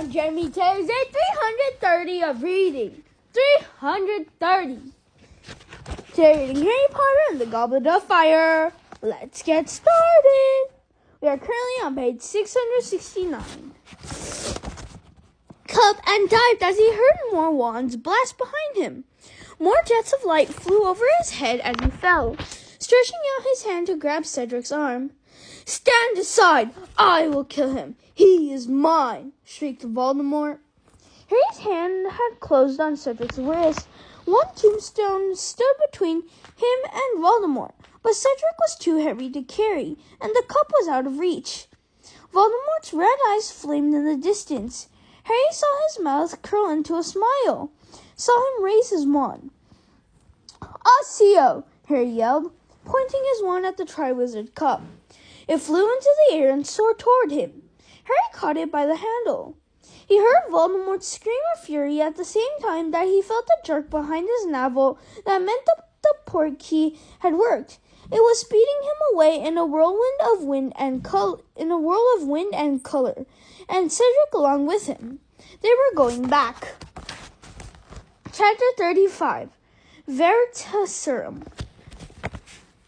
I'm Jeremy. Today's day 330 of reading. 330. Today reading Harry Potter and the Goblet of Fire. Let's get started. We are currently on page 669. Cup and dived as he heard more wands blast behind him. More jets of light flew over his head as he fell, stretching out his hand to grab Cedric's arm. "Stand aside! I will kill him! He is mine!" shrieked Voldemort. Harry's hand had closed on Cedric's wrist. One tombstone stood between him and Voldemort, but Cedric was too heavy to carry, and the cup was out of reach. Voldemort's red eyes flamed in the distance. Harry saw his mouth curl into a smile, saw him raise his wand. "Accio!" Harry yelled, pointing his wand at the Triwizard Cup. It flew into the air and soared toward him. Harry caught it by the handle. He heard Voldemort scream of fury at the same time that he felt a jerk behind his navel that meant the portkey had worked. It was speeding him away in a whirlwind of wind and color, and Cedric along with him. They were going back. Chapter 35. Veritaserum.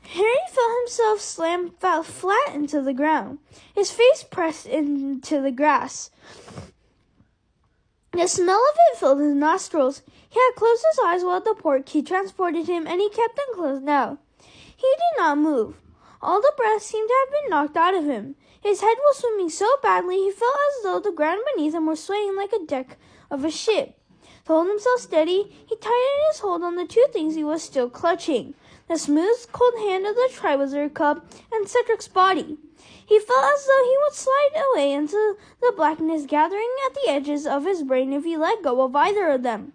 Harry felt himself slam flat into the ground, his face pressed into the grass. The smell of it filled his nostrils. He had closed his eyes while the portkey transported him, and he kept them closed now. He did not move. All the breath seemed to have been knocked out of him. His head was swimming so badly he felt as though the ground beneath him were swaying like a deck of a ship. To hold himself steady, he tightened his hold on the two things he was still clutching: the smooth, cold hand of the Triwizard Cup and Cedric's body. He felt as though he would slide away into the blackness gathering at the edges of his brain if he let go of either of them.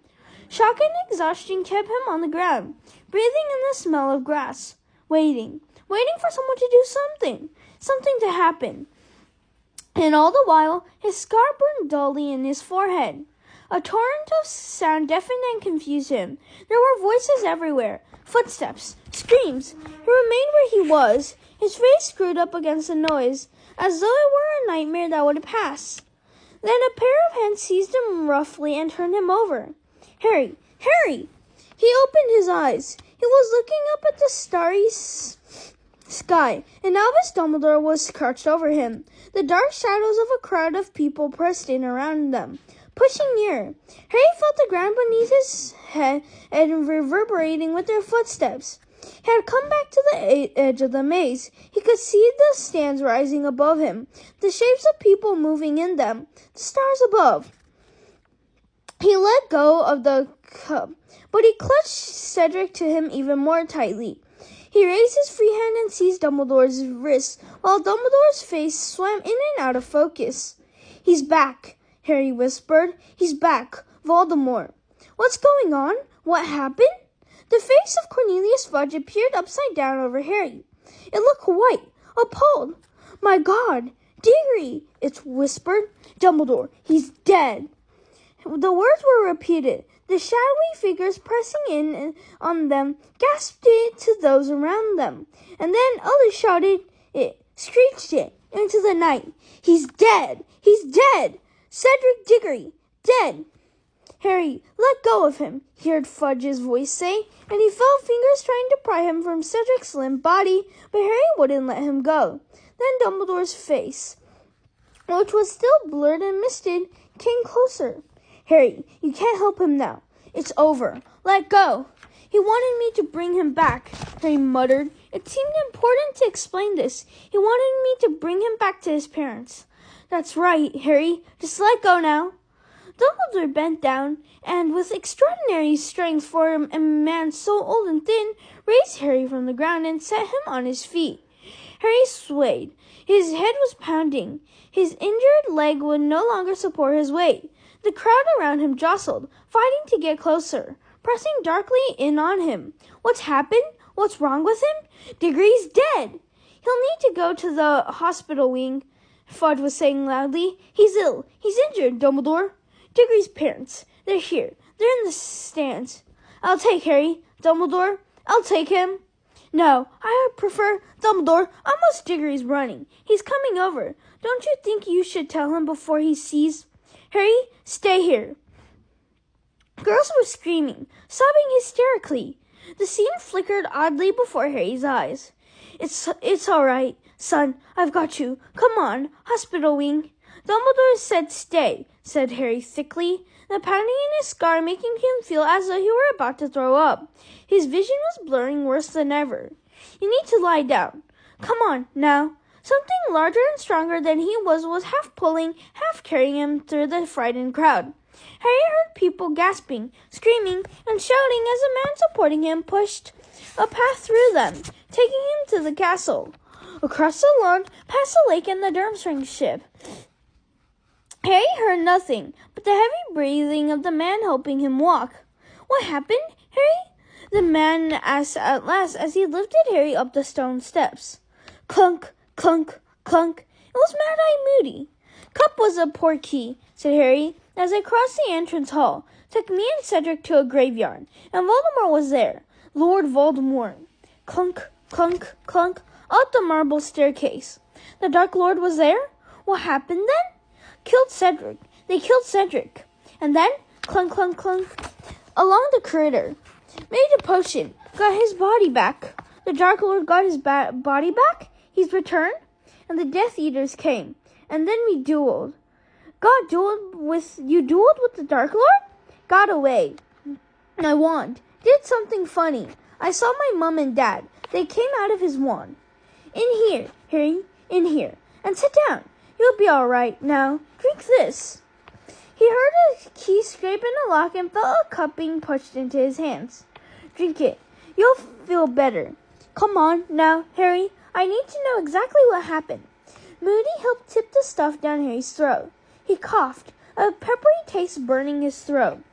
Shock and exhaustion kept him on the ground, breathing in the smell of grass, waiting for someone to do something to happen. And all the while, his scar burned dully in his forehead. A torrent of sound deafened and confused him. There were voices everywhere, footsteps, screams. He remained where he was, his face screwed up against the noise, as though it were a nightmare that would pass. Then a pair of hands seized him roughly and turned him over. "Harry! Harry!" He opened his eyes. He was looking up at the starry sky, and Albus Dumbledore was crouched over him. The dark shadows of a crowd of people pressed in around them, pushing nearer. Harry felt the ground beneath his head reverberating with their footsteps. He had come back to the edge of the maze. He could see the stands rising above him, the shapes of people moving in them, the stars above. He let go of the cup, but he clutched Cedric to him even more tightly. He raised his free hand and seized Dumbledore's wrist, while Dumbledore's face swam in and out of focus. "He's back," Harry whispered. "He's back. Voldemort." "What's going on? What happened?" The face of Cornelius Fudge appeared upside down over Harry. It looked white, appalled. "My God! Diggory!" it whispered. "Dumbledore, he's dead." The words were repeated. The shadowy figures pressing in on them gasped it to those around them. And then others shouted it, screeched it, into the night. "He's dead! He's dead! Cedric Diggory, dead!" "Harry, let go of him," he heard Fudge's voice say, and he felt fingers trying to pry him from Cedric's limp body, but Harry wouldn't let him go. Then Dumbledore's face, which was still blurred and misted, came closer. "Harry, you can't help him now. It's over. Let go." "He wanted me to bring him back," Harry muttered. It seemed important to explain this. "He wanted me to bring him back to his parents." "That's right, Harry. Just let go now." Dumbledore bent down, and with extraordinary strength for a man so old and thin, raised Harry from the ground and set him on his feet. Harry swayed. His head was pounding. His injured leg would no longer support his weight. The crowd around him jostled, fighting to get closer, pressing darkly in on him. "What's happened? What's wrong with him?" "Diggory's dead." "He'll need to go to the hospital wing," Fudge was saying loudly. "He's ill. He's injured, Dumbledore." "Diggory's parents. They're here. They're in the stands." "I'll take Harry. Dumbledore, I'll take him." "No, I would prefer Dumbledore. Almost Diggory's running. He's coming over. Don't you think you should tell him before he sees?" Harry, stay here. Girls were screaming, sobbing hysterically. The scene flickered oddly before Harry's eyes. It's all right, son. I've got you. Come on, hospital wing. Dumbledore said stay, said Harry thickly, the pounding in his scar making him feel as though he were about to throw up. His vision was blurring worse than ever. You need to lie down. Come on, now. Something larger and stronger than he was half pulling, half carrying him through the frightened crowd. Harry heard people gasping, screaming, and shouting as the man supporting him pushed a path through them, taking him to the castle. Across the lawn, past the lake and the Durmstrang ship. Harry heard nothing but the heavy breathing of the man helping him walk. What happened, Harry? The man asked at last as he lifted Harry up the stone steps. Clunk, clunk, clunk. It was Mad-Eye Moody. Cup was a portkey, said Harry, as they crossed the entrance hall, took me and Cedric to a graveyard, and Voldemort was there. Lord Voldemort. Clunk, clunk, clunk, up the marble staircase. The Dark Lord was there? What happened then? Killed Cedric. They killed Cedric. And then, clunk, clunk, clunk, along the corridor. Made a potion. Got his body back. The Dark Lord got his body back? He's returned? And the Death Eaters came. And then we dueled. Dueled with the Dark Lord? Got away. I wand. Did something funny. I saw my mom and dad. They came out of his wand. In here, Harry. In here. And sit down. You'll be all right now. Drink this. He heard a key scrape in a lock and felt a cup being pushed into his hands. Drink it. You'll feel better. Come on now, Harry. I need to know exactly what happened. Moody helped tip the stuff down Harry's throat. He coughed, a peppery taste burning his throat.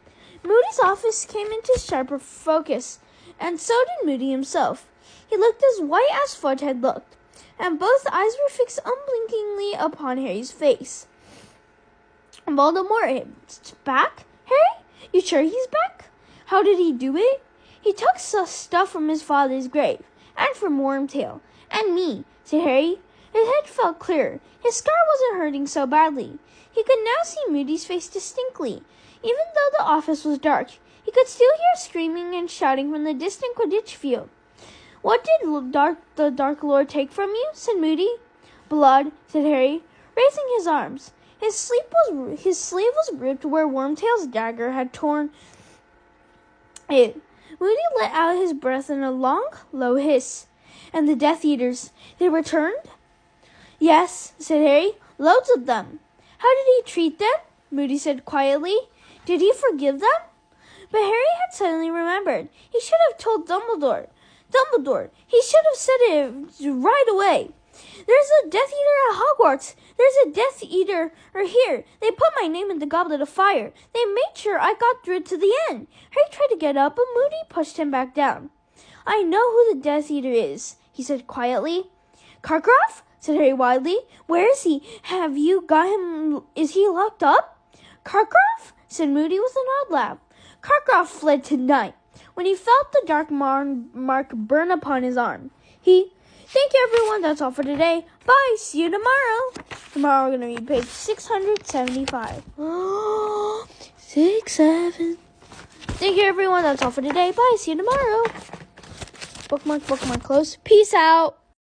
Moody's office came into sharper focus, and so did Moody himself. He looked as white as Fudge had looked, and both eyes were fixed unblinkingly upon Harry's face. Voldemort, back? Harry? You sure he's back? How did he do it? He took stuff from his father's grave, and from Wormtail, and me, said Harry. His head felt clearer. His scar wasn't hurting so badly. He could now see Moody's face distinctly. Even though the office was dark, he could still hear screaming and shouting from the distant Quidditch field. What did the Dark Lord take from you? Said Moody. Blood, said Harry, raising his arms. His sleeve was ripped where Wormtail's dagger had torn it. Moody let out his breath in a long, low hiss. And the Death Eaters, they returned? Yes, said Harry, loads of them. How did he treat them? Moody said quietly. Did he forgive them? But Harry had suddenly remembered. He should have told Dumbledore. He should have said it right away. There's a Death Eater at Hogwarts. There's a Death Eater here. They put my name in the Goblet of Fire. They made sure I got through to the end. Harry tried to get up, but Moody pushed him back down. I know who the Death Eater is, he said quietly. Karkaroff? Said Harry wildly. Where is he? Have you got him? Is he locked up? Karkaroff? Said Moody with an odd laugh. Karkaroff fled tonight when he felt the dark mark burn upon his arm. Thank you, everyone. That's all for today. Bye. See you tomorrow. Tomorrow we're going to read page 675. 6, 7. Thank you, everyone. That's all for today. Bye. See you tomorrow. Bookmark, close. Peace out.